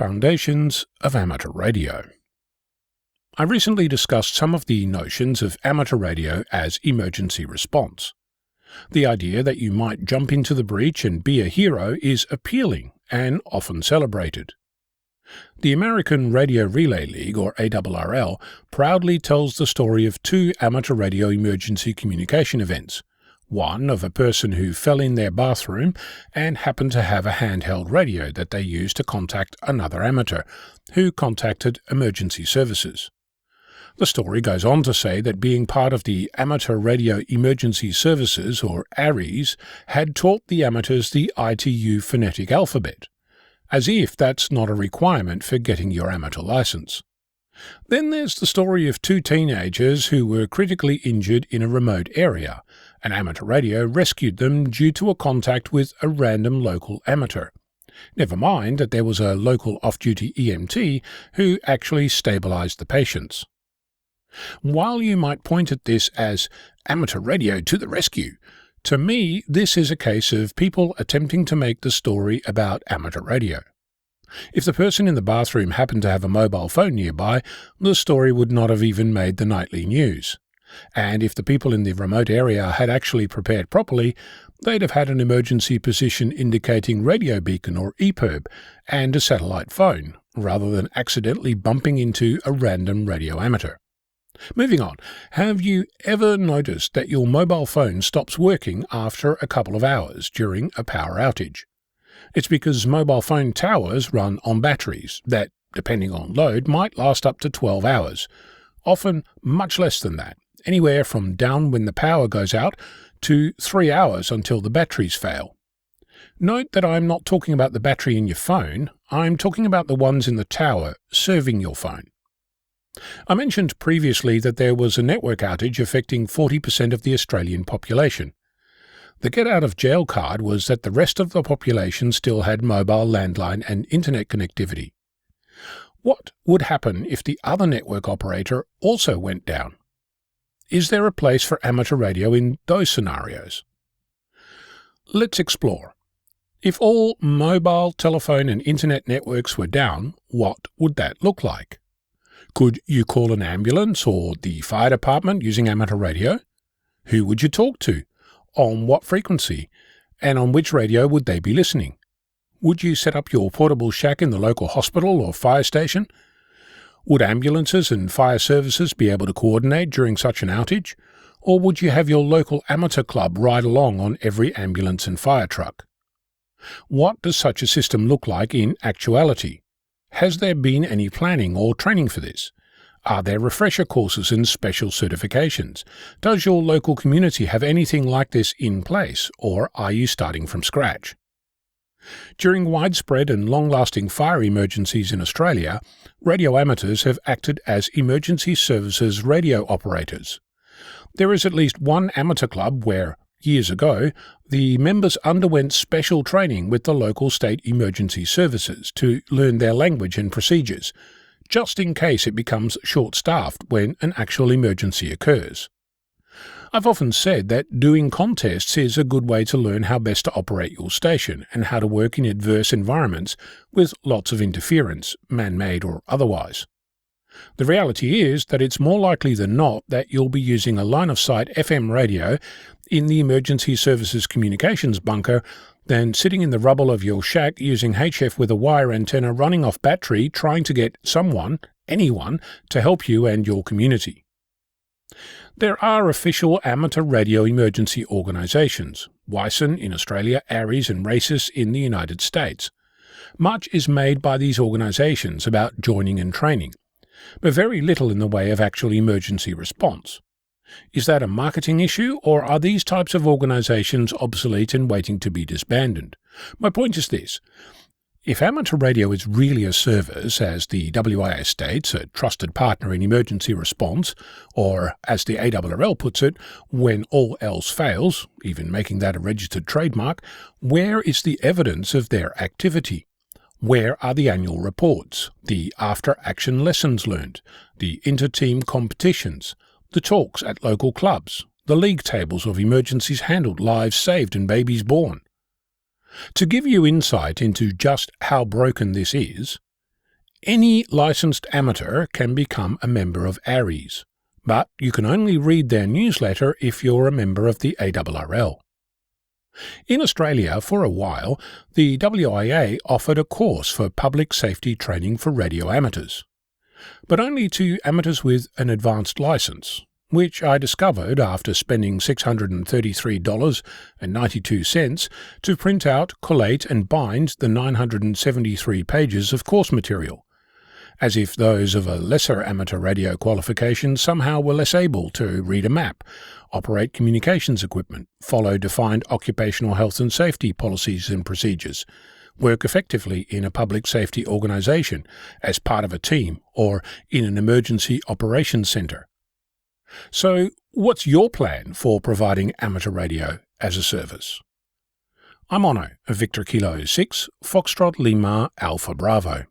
Foundations of Amateur Radio. I recently discussed some of the notions of amateur radio as emergency response. The idea that you might jump into the breach and be a hero is appealing and often celebrated. The American Radio Relay League, or ARRL, proudly tells the story of two amateur radio emergency communication events. One of a person who fell in their bathroom and happened to have a handheld radio that they used to contact another amateur, who contacted emergency services. The story goes on to say that being part of the Amateur Radio Emergency Services, or ARES, had taught the amateurs the ITU phonetic alphabet, as if that's not a requirement for getting your amateur license. Then there's the story of two teenagers who were critically injured in a remote area. An amateur radio rescued them due to a contact with a random local amateur. Never mind that there was a local off-duty EMT who actually stabilized the patients. While you might point at this as amateur radio to the rescue, to me this is a case of people attempting to make the story about amateur radio. If the person in the bathroom happened to have a mobile phone nearby, the story would not have even made the nightly news. And if the people in the remote area had actually prepared properly, they'd have had an emergency position indicating radiobeacon or EPIRB and a satellite phone, rather than accidentally bumping into a random radio amateur. Moving on, have you ever noticed that your mobile phone stops working after a couple of hours during a power outage? It's because mobile phone towers run on batteries that, depending on load, might last up to 12 hours, often much less than that, anywhere from down when the power goes out to 3 hours until the batteries fail. Note that I'm not talking about the battery in your phone, I'm talking about the ones in the tower serving your phone. I mentioned previously that there was a network outage affecting 40% of the Australian population. The get-out-of-jail card was that the rest of the population still had mobile, landline and internet connectivity. What would happen if the other network operator also went down? Is there a place for amateur radio in those scenarios? Let's explore. If all mobile, telephone and internet networks were down, what would that look like? Could you call an ambulance or the fire department using amateur radio? Who would you talk to? On what frequency? And on which radio would they be listening? Would you set up your portable shack in the local hospital or fire station? Would ambulances and fire services be able to coordinate during such an outage? Or would you have your local amateur club ride along on every ambulance and fire truck? What does such a system look like in actuality? Has there been any planning or training for this? Are there refresher courses and special certifications? Does your local community have anything like this in place, or are you starting from scratch? During widespread and long-lasting fire emergencies in Australia, radio amateurs have acted as emergency services radio operators. There is at least one amateur club where, years ago, the members underwent special training with the local state emergency services to learn their language and procedures, just in case it becomes short-staffed when an actual emergency occurs. I've often said that doing contests is a good way to learn how best to operate your station and how to work in adverse environments with lots of interference, man-made or otherwise. The reality is that it's more likely than not that you'll be using a line-of-sight FM radio in the emergency services communications bunker than sitting in the rubble of your shack using HF with a wire antenna running off battery trying to get someone, anyone, to help you and your community. There are official amateur radio emergency organisations, WISN in Australia, ARES and RACES in the United States. Much is made by these organisations about joining and training, but very little in the way of actual emergency response. Is that a marketing issue, or are these types of organisations obsolete and waiting to be disbanded? My point is this. If amateur radio is really a service, as the WIA states, a trusted partner in emergency response, or, as the ARRL puts it, when all else fails, even making that a registered trademark, where is the evidence of their activity? Where are the annual reports, the after-action lessons learned, the inter-team competitions, the talks at local clubs, the league tables of emergencies handled, lives saved and babies born? To give you insight into just how broken this is, Any licensed amateur can become a member of ARIES, but you can only read their newsletter if you're a member of the ARRL. In Australia, for a while, the WIA offered a course for public safety training for radio amateurs, but only to amateurs with an advanced licence, which I discovered after spending $633.92 to print out, collate and bind the 973 pages of course material, as if those of a lesser amateur radio qualification somehow were less able to read a map, operate communications equipment, follow defined occupational health and safety policies and procedures, work effectively in a public safety organisation as part of a team or in an emergency operations centre. So, what's your plan for providing amateur radio as a service? I'm Ono, Victor Kilo 6, Foxtrot Lima Alpha Bravo.